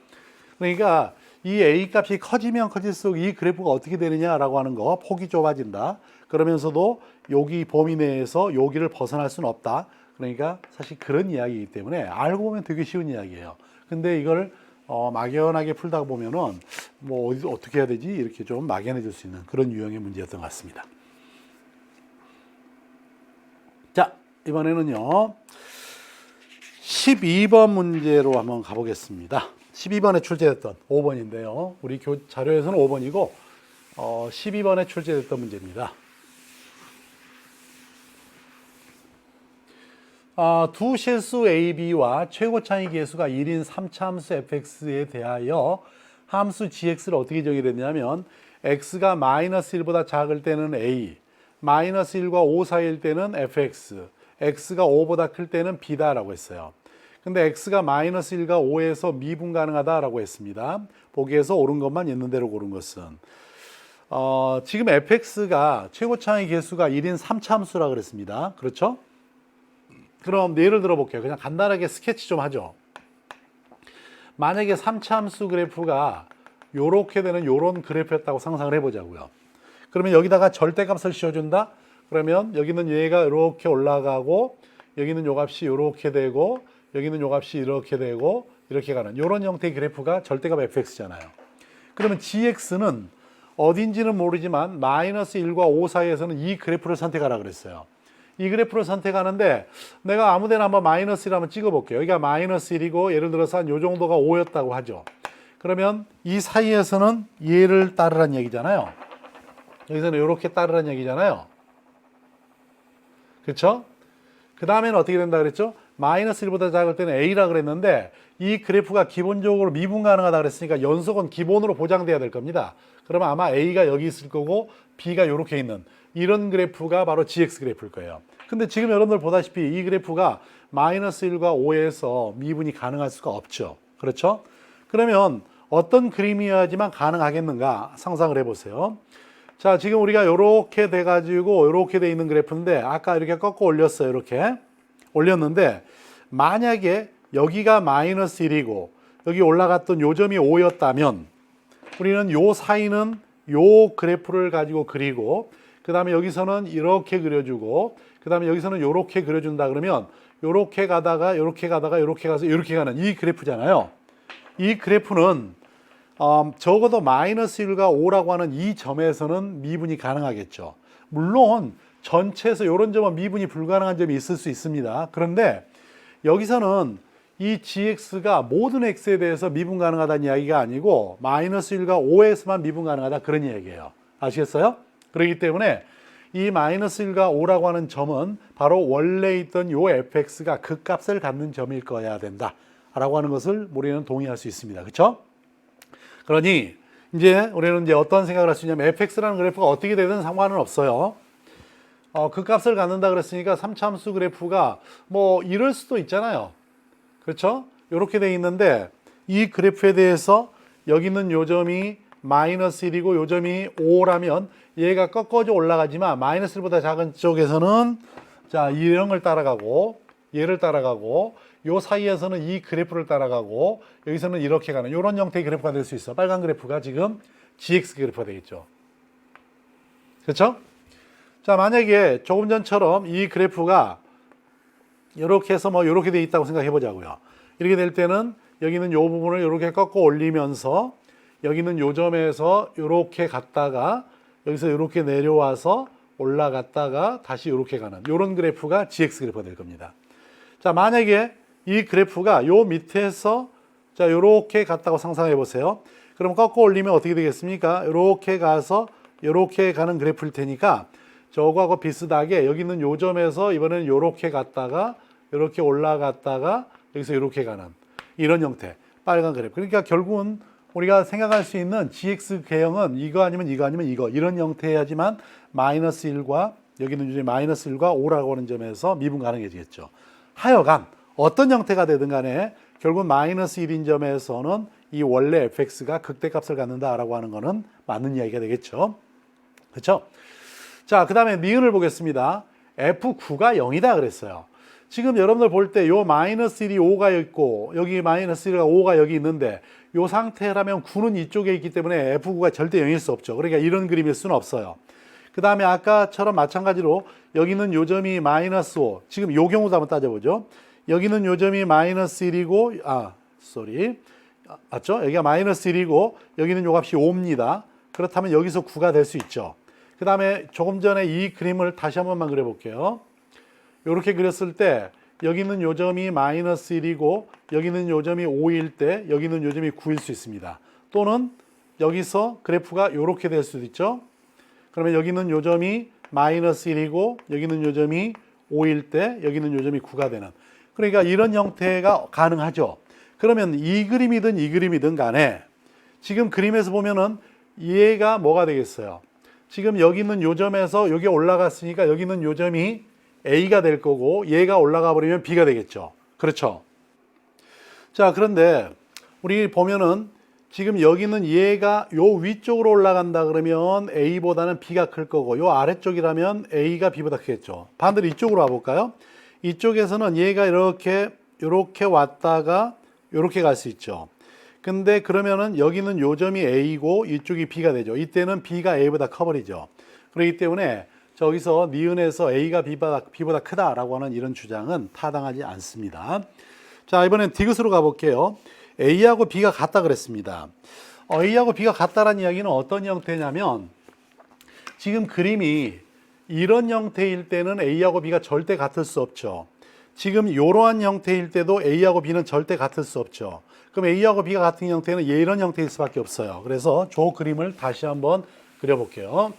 S1: 그러니까 이 A 값이 커지면 커질수록 이 그래프가 어떻게 되느냐라고 하는 거 폭이 좁아진다. 그러면서도 여기 범위 내에서 여기를 벗어날 수는 없다. 그러니까 사실 그런 이야기이기 때문에 알고 보면 되게 쉬운 이야기예요. 근데 이걸 막연하게 풀다 보면은 뭐 어떻게 해야 되지 이렇게 좀 막연해질 수 있는 그런 유형의 문제였던 것 같습니다. 자, 이번에는요 12번 문제로 한번 가보겠습니다. 12번에 출제됐던 5번인데요. 우리 자료에서는 5번이고 12번에 출제됐던 문제입니다. 두 실수 A, B와 최고 차이 계수가 1인 3차 함수 fx에 대하여 함수 gx를 어떻게 정의했냐면 x가 마이너스 1보다 작을 때는 a, 마이너스 1과 5 사이일 때는 fx, x가 5보다 클 때는 b다라고 했어요. 근데 x가 마이너스 1과 5에서 미분 가능하다라고 했습니다. 보기에서 옳은 것만 있는 대로 고른 것은 지금 fx가 최고 차이 계수가 1인 3차 함수라고 그랬습니다. 그렇죠? 그럼 예를 들어 볼게요. 그냥 간단하게 스케치 좀 하죠. 만약에 3차 함수 그래프가 요렇게 되는 요런 그래프였다고 상상을 해보자고요. 그러면 여기다가 절대값을 씌워준다? 그러면 여기는 얘가 이렇게 올라가고 여기는 요 값이 이렇게 되고 여기는 요 값이 이렇게 되고 이렇게 가는 요런 형태의 그래프가 절대값 fx잖아요. 그러면 gx는 어딘지는 모르지만 마이너스 1과 5 사이에서는 이 그래프를 선택하라 그랬어요. 이 그래프를 선택하는데 내가 아무 데나 한번 마이너스 1 한번 찍어볼게요. 여기가 마이너스 1이고 예를 들어서 한 요 정도가 5였다고 하죠. 그러면 이 사이에서는 얘를 따르란 얘기잖아요. 여기서는 이렇게 따르란 얘기잖아요. 그렇죠? 그 다음에는 어떻게 된다 그랬죠? 마이너스 1보다 작을 때는 A라 그랬는데 이 그래프가 기본적으로 미분 가능하다 그랬으니까 연속은 기본으로 보장돼야 될 겁니다. 그러면 아마 A가 여기 있을 거고 B가 이렇게 있는 이런 그래프가 바로 GX 그래프일 거예요. 근데 지금 여러분들 보다시피 이 그래프가 마이너스 1과 5에서 미분이 가능할 수가 없죠. 그렇죠? 그러면 어떤 그림이어야지만 가능하겠는가 상상을 해보세요. 자, 지금 우리가 이렇게 돼가지고 이렇게 돼 있는 그래프인데 아까 이렇게 꺾어 올렸어요. 이렇게 올렸는데 만약에 여기가 마이너스 1이고 여기 올라갔던 요 점이 5였다면 우리는 요 사이는 요 그래프를 가지고 그리고 그 다음에 여기서는 이렇게 그려주고 그 다음에 여기서는 이렇게 그려준다 그러면 이렇게 가다가 이렇게 가다가 이렇게 가서 이렇게 가는 이 그래프잖아요. 이 그래프는 적어도 마이너스 1과 5라고 하는 이 점에서는 미분이 가능하겠죠. 물론 전체에서 이런 점은 미분이 불가능한 점이 있을 수 있습니다. 그런데 여기서는 이 gx가 모든 x에 대해서 미분 가능하다는 이야기가 아니고 마이너스 1과 5에서만 미분 가능하다 그런 얘기예요. 아시겠어요? 그렇기 때문에 이 마이너스 1과 5라고 하는 점은 바로 원래 있던 요 fx가 그 값을 갖는 점일 거야 된다 라고 하는 것을 우리는 동의할 수 있습니다. 그렇죠? 그러니 이제 우리는 이제 어떤 생각을 할 수 있냐면 fx라는 그래프가 어떻게 되든 상관은 없어요. 그 값을 갖는다 그랬으니까 3차함수 그래프가 뭐 이럴 수도 있잖아요. 그렇죠? 이렇게 돼 있는데 이 그래프에 대해서 여기 있는 요 점이 마이너스 1이고 요 점이 5라면 얘가 꺾어져 올라가지만 마이너스 1보다 작은 쪽에서는 자 이런 걸 따라가고 얘를 따라가고 요 사이에서는 이 그래프를 따라가고 여기서는 이렇게 가는 이런 형태의 그래프가 될 수 있어. 빨간 그래프가 지금 GX 그래프가 되겠죠. 그렇죠? 자, 만약에 조금 전처럼 이 그래프가 이렇게 해서 뭐 이렇게 돼 있다고 생각해 보자고요. 이렇게 될 때는 여기는 요 부분을 이렇게 꺾어 올리면서 여기는 요 점에서 이렇게 갔다가 여기서 이렇게 내려와서 올라갔다가 다시 이렇게 가는 이런 그래프가 GX 그래프가 될 겁니다. 자, 만약에 이 그래프가 요 밑에서 자 이렇게 갔다고 상상해 보세요. 그럼 꺾어 올리면 어떻게 되겠습니까? 이렇게 가서 이렇게 가는 그래프일 테니까 저거하고 비슷하게 여기 있는 요 점에서 이번에는 이렇게 갔다가 이렇게 올라갔다가 여기서 이렇게 가는 이런 형태 빨간 그래프. 그러니까 결국은 우리가 생각할 수 있는 GX 개형은 이거 아니면 이거 아니면 이거 이런 형태여야지만 마이너스 1과 여기는 이제 마이너스 1과 5라고 하는 점에서 미분 가능해지겠죠. 하여간 어떤 형태가 되든 간에 결국 마이너스 1인 점에서는 이 원래 fx가 극대값을 갖는다라고 하는 거는 맞는 이야기가 되겠죠. 그렇죠? 자, 그 다음에 니은을 보겠습니다. f9가 0이다 그랬어요. 지금 여러분들 볼 때 요 마이너스 1이 5가 있고 여기 마이너스 1과 5가 여기 있는데 요 상태라면 9는 이쪽에 있기 때문에 f9가 절대 0일 수 없죠. 그러니까 이런 그림일 수는 없어요. 그 다음에 아까처럼 마찬가지로 여기는 요 점이 마이너스 5 지금 요 경우도 한번 따져보죠. 여기는 요 점이 마이너스 1이고 맞죠? 여기가 마이너스 1이고 여기는 요 값이 5입니다. 그렇다면 여기서 9가 될 수 있죠. 그 다음에 조금 전에 이 그림을 다시 한 번만 그려볼게요. 이렇게 그렸을 때 여기는 요 점이 마이너스 1이고 여기는 요 점이 5일 때 여기는 요 점이 9일 수 있습니다. 또는 여기서 그래프가 이렇게 될 수도 있죠. 그러면 여기는 요 점이 마이너스 1이고 여기는 요 점이 5일 때 여기는 요 점이 9가 되는 그러니까 이런 형태가 가능하죠. 그러면 이 그림이든 이 그림이든 간에 지금 그림에서 보면은 얘가 뭐가 되겠어요? 지금 여기 있는 요 점에서 여기 올라갔으니까 여기 있는 요 점이 A가 될 거고 얘가 올라가 버리면 B가 되겠죠. 그렇죠? 자, 그런데 우리 보면은 지금 여기는 얘가 요 위쪽으로 올라간다 그러면 A보다는 B가 클 거고 요 아래쪽이라면 A가 B보다 크겠죠. 반대로 이쪽으로 와볼까요? 이쪽에서는 얘가 이렇게 왔다가 이렇게 갈 수 있죠. 근데 그러면은 여기는 요 점이 A고 이쪽이 B가 되죠. 이때는 B가 A보다 커버리죠. 그렇기 때문에 저기서 니은에서 A가 B보다 크다라고 하는 이런 주장은 타당하지 않습니다. 자, 이번엔 디귿으로 가볼게요. A하고 B가 같다 그랬습니다. A하고 B가 같다라는 이야기는 어떤 형태냐면 지금 그림이 이런 형태일 때는 A하고 B가 절대 같을 수 없죠. 지금 이러한 형태일 때도 A하고 B는 절대 같을 수 없죠. 그럼 A하고 B가 같은 형태는 이런 형태일 수밖에 없어요. 그래서 저 그림을 다시 한번 그려볼게요.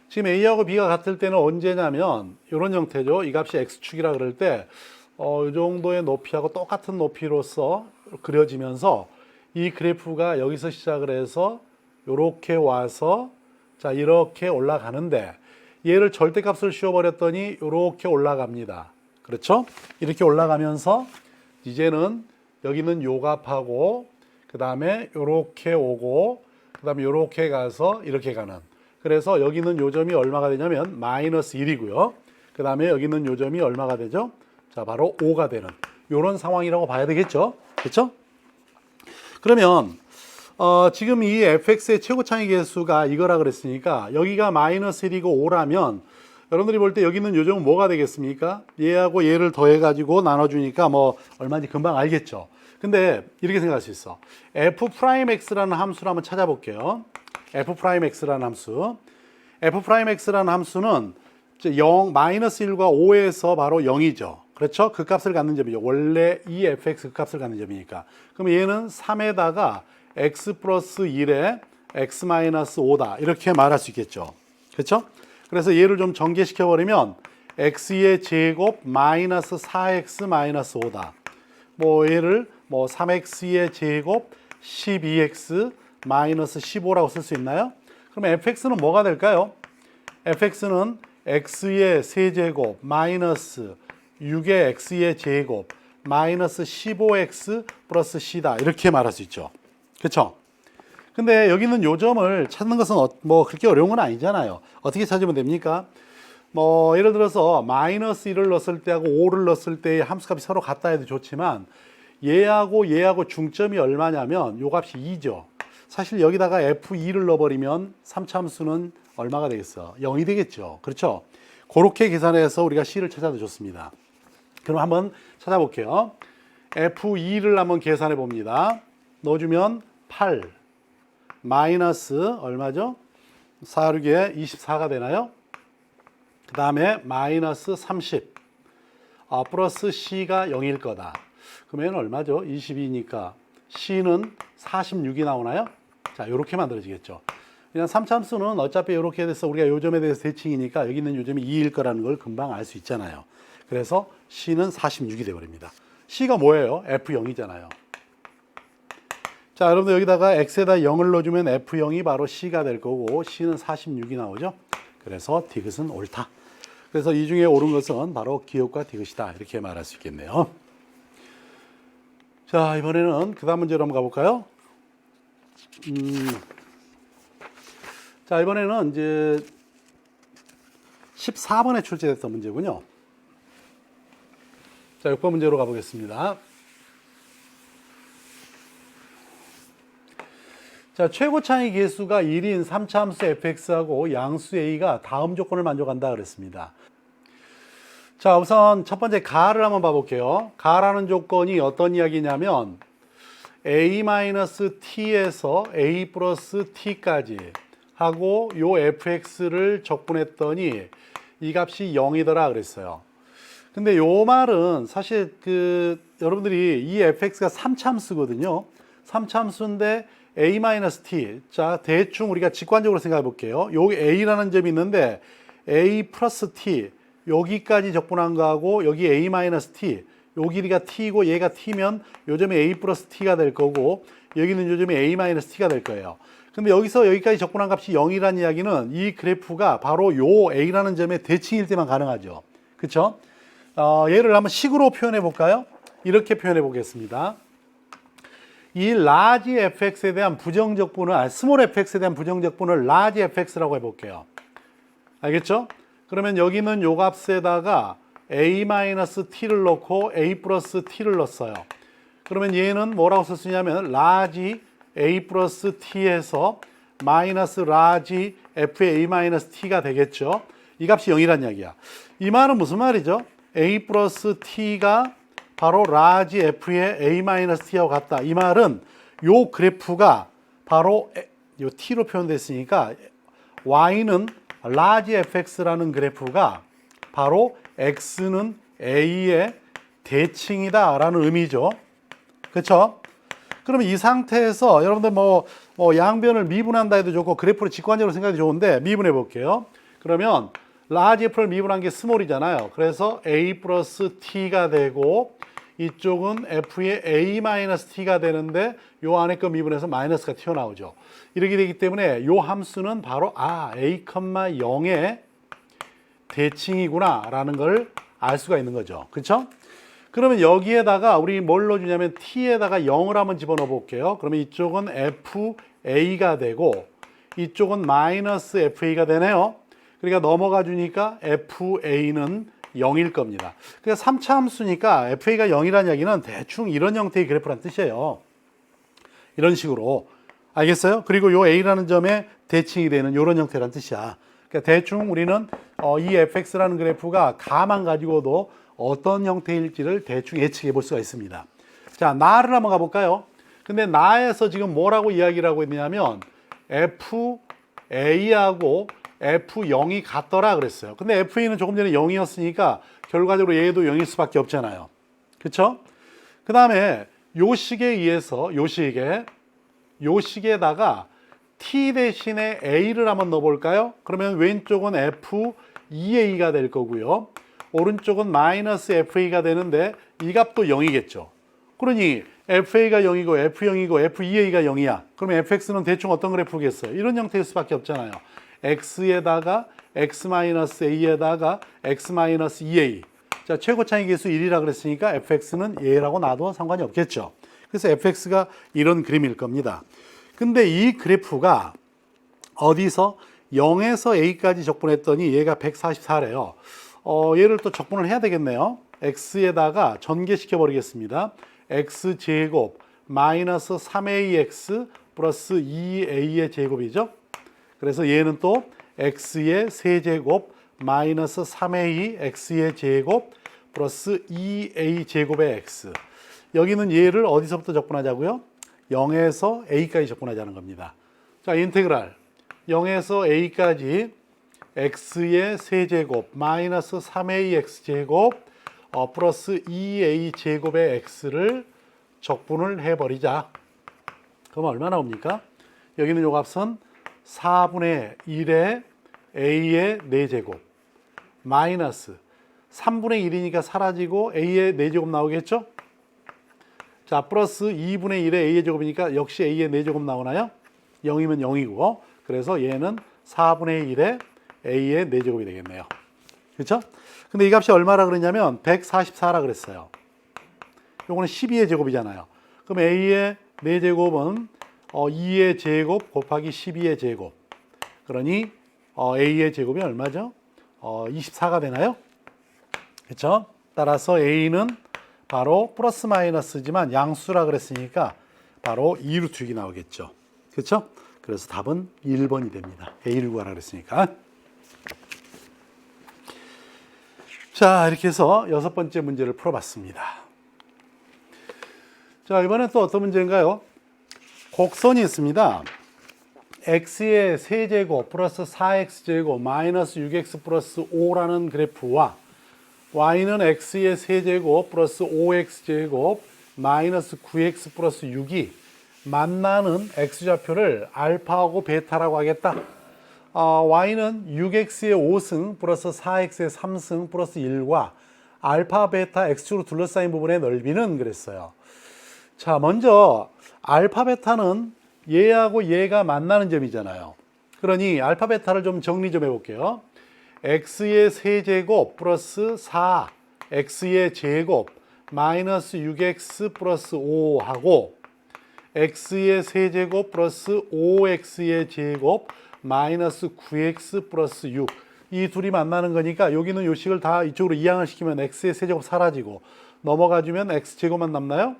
S1: 지금 A하고 B가 같을 때는 언제냐면 이런 형태죠. 이 값이 X축이라 그럴 때 이 정도의 높이하고 똑같은 높이로서 그려지면서 이 그래프가 여기서 시작을 해서 이렇게 와서 자 이렇게 올라가는데 얘를 절대값을 씌워버렸더니 이렇게 올라갑니다. 그렇죠? 이렇게 올라가면서 이제는 여기는 요 값하고 그 다음에 이렇게 오고 그 다음에 이렇게 가서 이렇게 가는, 그래서 여기는 요점이 얼마가 되냐면 마이너스 1이고요. 그 다음에 여기는 요점이 얼마가 되죠? 자, 바로 5가 되는 이런 상황이라고 봐야 되겠죠? 그렇죠? 그러면 지금 이 fx의 최고 차이 계수가 이거라 그랬으니까 여기가 마이너스 1이고 5라면 여러분들이 볼 때 여기는 요점은 뭐가 되겠습니까? 얘하고 얘를 더해가지고 나눠주니까 뭐 얼마인지 금방 알겠죠? 근데 이렇게 생각할 수 있어. f'x라는 함수를 한번 찾아볼게요. f'x라는 함수. f'x라는 함수는 마이너스 1과 5에서 바로 0이죠. 그렇죠? 그 값을 갖는 점이죠. 원래 이 fx 그 값을 갖는 점이니까. 그럼 얘는 3에다가 x 플러스 1에 x 마이너스 5다. 이렇게 말할 수 있겠죠. 그렇죠? 그래서 얘를 좀 전개시켜 버리면 x의 제곱 마이너스 4x 마이너스 5다. 뭐 얘를 뭐 3x의 제곱 12x 마이너스 15라고 쓸 수 있나요? 그럼 fx는 뭐가 될까요? fx는 x의 세제곱 마이너스 6의 x의 제곱 마이너스 15x 플러스 c다. 이렇게 말할 수 있죠. 그렇죠? 근데 여기 있는 요점을 찾는 것은 뭐 그렇게 어려운 건 아니잖아요. 어떻게 찾으면 됩니까? 뭐 예를 들어서 마이너스 1을 넣었을 때하고 5를 넣었을 때의 함수값이 서로 같다 해도 좋지만 얘하고 중점이 얼마냐면 요 값이 2죠. 사실 여기다가 f2를 넣어버리면 3차함수는 얼마가 되겠어? 0이 되겠죠. 그렇죠? 그렇게 계산해서 우리가 c를 찾아도 좋습니다. 그럼 한번 찾아볼게요. f2를 한번 계산해 봅니다. 넣어주면 8 마이너스 얼마죠? 4, 6에 24가 되나요? 그 다음에 마이너스 30 플러스 c가 0일 거다. 그러면 얼마죠? 22니까 c는 46이 나오나요? 자, 이렇게 만들어지겠죠. 그냥 3차함수는 어차피 이렇게 돼서 우리가 요점에 대해서 대칭이니까 여기 있는 요점이 2일 거라는 걸 금방 알 수 있잖아요. 그래서 c는 46이 되어버립니다. c가 뭐예요? f0이잖아요. 자, 여러분들 여기다가 x에다 0을 넣어주면 f0이 바로 c가 될 거고 c는 46이 나오죠. 그래서 디귿은 옳다. 그래서 이 중에 옳은 것은 바로 기역과 디귿이다. 이렇게 말할 수 있겠네요. 자, 이번에는 그 다음 문제로 한번 가볼까요? 자, 이번에는 이제 14번에 출제됐던 문제군요. 자, 6번 문제로 가보겠습니다. 자, 최고 차이 계수가 1인 3차함수 fx하고 양수 a가 다음 조건을 만족한다 그랬습니다. 자, 우선 첫 번째 가를 한번 봐볼게요. 가라는 조건이 어떤 이야기냐면 a-t에서 a 플러스 t까지 하고 요 fx를 적분했더니 이 값이 0이더라 그랬어요. 근데 요 말은 사실 여러분들이 이 fx가 3차함수거든요. 3차함수인데 a-t. 자, 대충 우리가 직관적으로 생각해 볼게요. 여기 a라는 점이 있는데 a 플러스 t 여기까지 적분한 거하고 여기 a-t 요 길이가 t이고 얘가 t면 요 점이 a 플러스 t가 될 거고 여기는 요 점이 a-t가 될 거예요. 근데 여기서 여기까지 적분한 값이 0이라는 이야기는 이 그래프가 바로 요 a라는 점의 대칭일 때만 가능하죠. 그렇죠? 얘를 한번 식으로 표현해 볼까요? 이렇게 표현해 보겠습니다. 이 라지 fx에 대한 부정적분을 스몰 fx에 대한 부정적분을 라지 fx라고 해볼게요. 알겠죠? 그러면 여기는 요 값에다가 a-t를 넣고 a 플러스 t를 넣었어요. 그러면 얘는 뭐라고 쓸 수 있냐면 라지 a 플러스 t에서 마이너스 라지 f의 a-t가 되겠죠. 이 값이 0이란 이야기야. 이 말은 무슨 말이죠? a 플러스 t가 바로 라지 f의 a-t하고 같다. 이 말은 요 그래프가 바로 요 t로 표현됐으니까 y는 large fx라는 그래프가 바로 x는 a의 대칭이다 라는 의미죠. 그렇죠? 그러면 이 상태에서 여러분들 뭐 양변을 미분한다 해도 좋고 그래프를 직관적으로 생각해도 좋은데 미분해 볼게요. 그러면 large f를 미분한 게 스몰이잖아요. 그래서 a 플러스 t가 되고 이쪽은 f의 a 마이너스 t가 되는데 요 안에 거 미분해서 마이너스가 튀어나오죠. 이렇게 되기 때문에 요 함수는 바로 a, 0의 대칭이구나 라는 걸 알 수가 있는 거죠. 그렇죠? 그러면 여기에다가 우리 뭘 넣어주냐면 t에다가 0을 한번 집어넣어 볼게요. 그러면 이쪽은 fa가 되고 이쪽은 마이너스 fa가 되네요. 그러니까 넘어가 주니까 fa는 0일 겁니다. 그래서 3차 함수니까 fa가 0이라는 이야기는 대충 이런 형태의 그래프란 뜻이에요. 이런 식으로. 알겠어요? 그리고 요 a라는 점에 대칭이 되는 이런 형태란 뜻이야. 그러니까 대충 우리는 이 fx라는 그래프가 가만 가지고도 어떤 형태일지를 대충 예측해 볼 수가 있습니다. 자, 나를 한번 가볼까요? 근데 나에서 지금 뭐라고 이야기를 하고 있냐면 fa하고 f0이 같더라 그랬어요. 근데 fa는 조금 전에 0이었으니까 결과적으로 얘도 0일 수밖에 없잖아요. 그렇죠? 그 다음에 요 식에 의해서 요 식에다가 t 대신에 a를 한번 넣어볼까요? 그러면 왼쪽은 f2a가 될 거고요. 오른쪽은 마이너스 fa가 되는데 이 값도 0이겠죠. 그러니 fa가 0이고 f0이고 f2a가 0이야. 그러면 fx는 대충 어떤 그래프겠어요? 이런 형태일 수밖에 없잖아요. x에다가 x-a에다가 x-2a. 자, 최고 차이 계수 1이라 그랬으니까 fx는 얘라고 놔도 상관이 없겠죠. 그래서 fx가 이런 그림일 겁니다. 근데 이 그래프가 어디서 0에서 a까지 적분했더니 얘가 144래요. 얘를 또 적분을 해야 되겠네요. x에다가 전개시켜 버리겠습니다. x제곱 마이너스 3ax 플러스 2a의 제곱이죠. 그래서 얘는 또 x의 세제곱 마이너스 3a x의 제곱 플러스 2a 제곱의 x. 여기는 얘를 어디서부터 적분하자고요? 0에서 a까지 적분하자는 겁니다. 자, 인테그랄 0에서 a까지 x의 세제곱 마이너스 3ax 제곱 플러스 2a 제곱의 x를 적분을 해버리자. 그럼 얼마 나옵니까? 여기는 요 값은 4분의 1의 a의 4제곱 마이너스 3분의 1이니까 사라지고 a의 4제곱 나오겠죠? 자, 플러스 2분의 1의 a의 제곱이니까 역시 a의 4제곱 나오나요? 0이면 0이고 그래서 얘는 4분의 1의 a의 4제곱이 되겠네요. 그렇죠? 근데 이 값이 얼마라 그랬냐면 144라 그랬어요. 요거는 12의 제곱이잖아요. 그럼 a의 4제곱은 2의 제곱 곱하기 12의 제곱. 그러니 a의 제곱이 얼마죠? 24가 되나요? 그렇죠? 따라서 a는 바로 플러스 마이너스지만 양수라 그랬으니까 바로 2루트 6이 나오겠죠. 그렇죠? 그래서 답은 1번이 됩니다. a를 구하라 그랬으니까. 자, 이렇게 해서 6번째 문제를 풀어봤습니다. 자, 이번엔 또 어떤 문제인가요? 곡선이 있습니다. x의 세제곱 플러스 4x제곱 마이너스 6x 플러스 5라는 그래프와 y는 x의 세제곱 플러스 5x제곱 마이너스 9x 플러스 6이 만나는 x좌표를 알파하고 베타라고 하겠다. y는 6x의 5승 플러스 4x의 3승 플러스 1과 알파 베타 x축으로 둘러싸인 부분의 넓이는 그랬어요. 자, 먼저 알파 베타는 얘하고 얘가 만나는 점이잖아요. 그러니 알파 베타를 좀 정리 좀 해볼게요. x의 세제곱 플러스 4 x의 제곱 마이너스 6x 플러스 5하고 x의 세제곱 플러스 5x의 제곱 마이너스 9x 플러스 6. 이 둘이 만나는 거니까 여기는 요 식을 다 이쪽으로 이항을 시키면 x의 세제곱 사라지고 넘어가주면 x제곱만 남나요?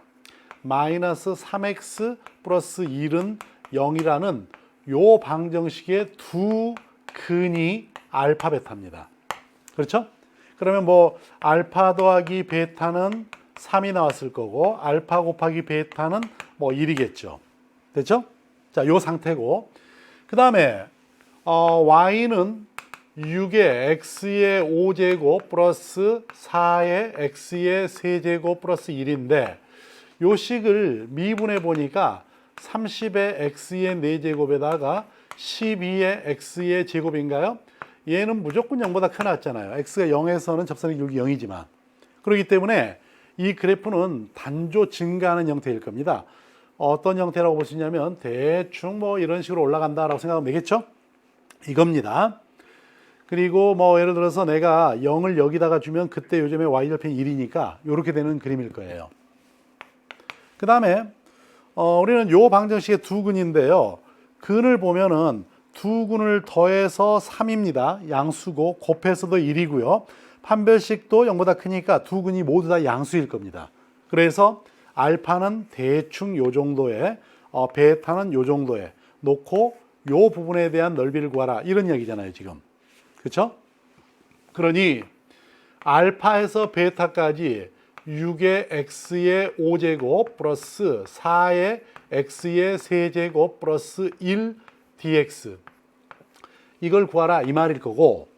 S1: 마이너스 3x 플러스 1은 0이라는 요 방정식의 두 근이 알파 베타입니다. 그렇죠? 그러면 뭐 알파 더하기 베타는 3이 나왔을 거고 알파 곱하기 베타는 뭐 1이겠죠. 됐죠? 자, 요 상태고 그 다음에 y는 6의 x의 5제곱 플러스 4의 x의 세제곱 플러스 1인데 요 식을 미분해 보니까 30의 x의 4제곱에다가 12의 x의 제곱인가요? 얘는 무조건 0보다 크나왔잖아요. x가 0에서는 접선의 6이 0이지만. 그렇기 때문에 이 그래프는 단조 증가하는 형태일 겁니다. 어떤 형태라고 볼 수 있냐면 대충 뭐 이런 식으로 올라간다라고 생각하면 되겠죠? 이겁니다. 그리고 뭐 예를 들어서 내가 0을 여기다가 주면 그때 요즘에 y절편 1이니까 이렇게 되는 그림일 거예요. 그 다음에 우리는 요 방정식의 두 근인데요. 근을 보면은 두 근을 더해서 3입니다. 양수고 곱해서도 1이고요. 판별식도 0보다 크니까 두 근이 모두 다 양수일 겁니다. 그래서 알파는 대충 요 정도에 베타는 요 정도에 놓고 요 부분에 대한 넓이를 구하라 이런 이야기잖아요 지금. 그렇죠? 그러니 알파에서 베타까지 6의 x의 5제곱 플러스 4의 x의 세제곱 플러스 1 dx 이걸 구하라 이 말일 거고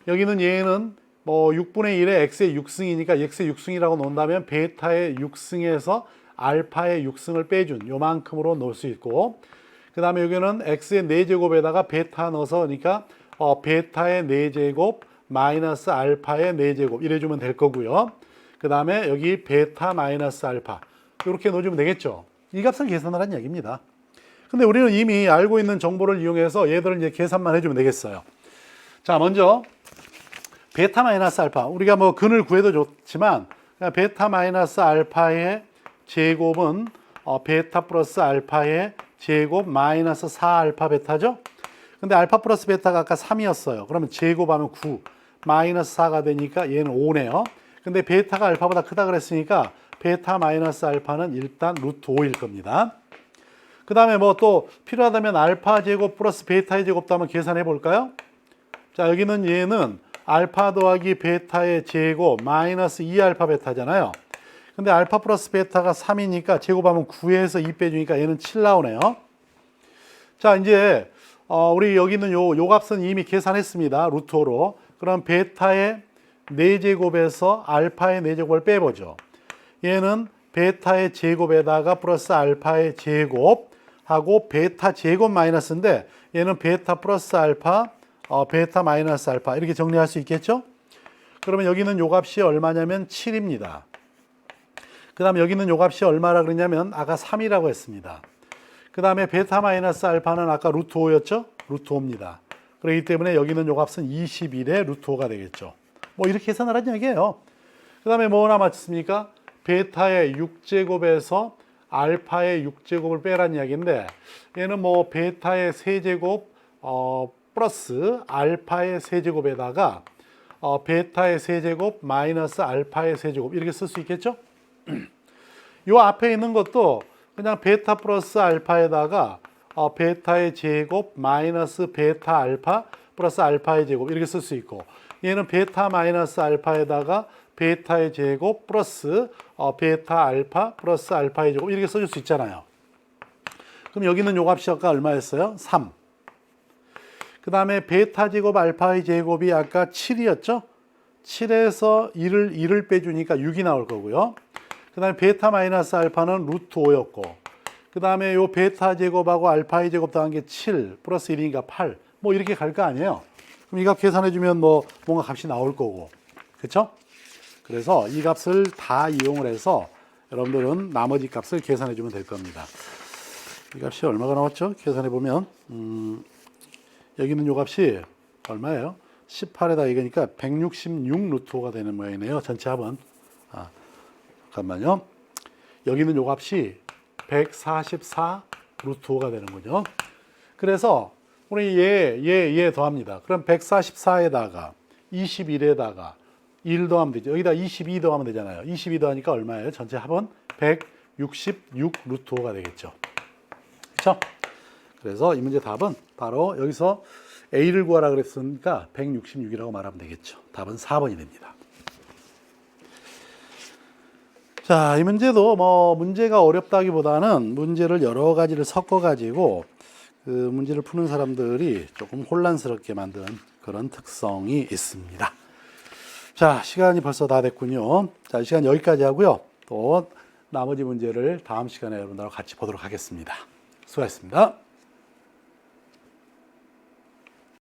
S1: 여기는 얘는 뭐 6분의 1의 x의 6승이니까 x의 6승이라고 놓는다면 베타의 6승에서 알파의 6승을 빼준 요만큼으로 놓을 수 있고 그 다음에 여기는 x의 4제곱에다가 베타 넣어서 그러니까 베타의 4제곱 마이너스 알파의 4제곱 이래주면 될 거고요. 그 다음에 여기 베타 마이너스 알파 이렇게 넣어주면 되겠죠. 이 값을 계산하라는 얘기입니다. 근데 우리는 이미 알고 있는 정보를 이용해서 얘들을 이제 계산만 해주면 되겠어요. 자, 먼저 베타 마이너스 알파 우리가 뭐 근을 구해도 좋지만 베타 마이너스 알파의 제곱은 베타 플러스 알파의 제곱 마이너스 4 알파 베타죠. 근데 알파 플러스 베타가 아까 3이었어요. 그러면 제곱하면 9 마이너스 4가 되니까 얘는 5네요. 근데 베타가 알파보다 크다 그랬으니까 베타 마이너스 알파는 일단 루트 5일 겁니다. 그 다음에 뭐 또 필요하다면 알파 제곱 플러스 베타의 제곱도 한번 계산해 볼까요? 자, 여기는 얘는 알파 더하기 베타의 제곱 마이너스 2알파 베타잖아요. 근데 알파 플러스 베타가 3이니까 제곱하면 9에서 2 빼주니까 얘는 7 나오네요. 자, 이제 우리 여기 있는 요 값은 이미 계산했습니다. 루트 5로. 그럼 베타의 4제곱에서 알파의 4제곱을 빼보죠. 얘는 베타의 제곱에다가 플러스 알파의 제곱하고 베타 제곱 마이너스인데 얘는 베타 플러스 알파, 베타 마이너스 알파 이렇게 정리할 수 있겠죠? 그러면 여기는 요 값이 얼마냐면 7입니다. 그 다음에 여기는 요 값이 얼마라 그랬냐면 아까 3이라고 했습니다. 그 다음에 베타 마이너스 알파는 아까 루트 5였죠? 루트 5입니다. 그렇기 때문에 여기는 요 값은 21의 루트 5가 되겠죠. 뭐 이렇게 계산하라는 얘기예요. 그 다음에 뭐 남았습니까? 베타의 6제곱에서 알파의 6제곱을 빼라는 이야기인데 얘는 뭐 베타의 세제곱 플러스 알파의 세제곱에다가 베타의 세제곱 마이너스 알파의 세제곱 이렇게 쓸 수 있겠죠? 요 앞에 있는 것도 그냥 베타 플러스 알파에다가 베타의 제곱 마이너스 베타 알파 플러스 알파의 제곱 이렇게 쓸 수 있고 얘는 베타 마이너스 알파에다가 베타의 제곱 플러스 베타 알파 플러스 알파의 제곱 이렇게 써줄 수 있잖아요. 그럼 여기는 요 값이 아까 얼마였어요? 3. 그 다음에 베타 제곱 알파의 제곱이 아까 7이었죠? 7에서 1을 빼주니까 6이 나올 거고요. 그 다음에 베타 마이너스 알파는 루트 5였고 그 다음에 요 베타 제곱하고 알파의 제곱 더한 게 7 플러스 1이니까 8 뭐 이렇게 갈 거 아니에요. 그럼 이 값 계산해주면 뭐 뭔가 값이 나올 거고 그렇죠? 그래서 이 값을 다 이용을 해서 여러분들은 나머지 값을 계산해주면 될 겁니다. 이 값이 얼마가 나왔죠? 계산해보면 여기는 요 값이 얼마예요? 18에다 이거니까 166 루트 5가 되는 모양이네요. 전체 합은. 잠깐만요. 여기는 요 값이 144 루트 5가 되는 거죠. 그래서 우리 얘 더합니다. 그럼 144에다가 21에다가 1 더하면 되죠. 여기다 22 더하면 되잖아요. 22 더하니까 얼마예요? 전체 합은 166 루트 5가 되겠죠. 그렇죠? 그래서 이 문제 답은 바로 여기서 A를 구하라 그랬으니까 166이라고 말하면 되겠죠. 답은 4번이 됩니다. 자, 이 문제도 뭐 문제가 어렵다기보다는 문제를 여러 가지를 섞어 가지고 그 문제를 푸는 사람들이 조금 혼란스럽게 만든 그런 특성이 있습니다. 자, 시간이 벌써 다 됐군요. 자, 이 시간 여기까지 하고요. 또 나머지 문제를 다음 시간에 여러분들하고 같이 보도록 하겠습니다. 수고하셨습니다.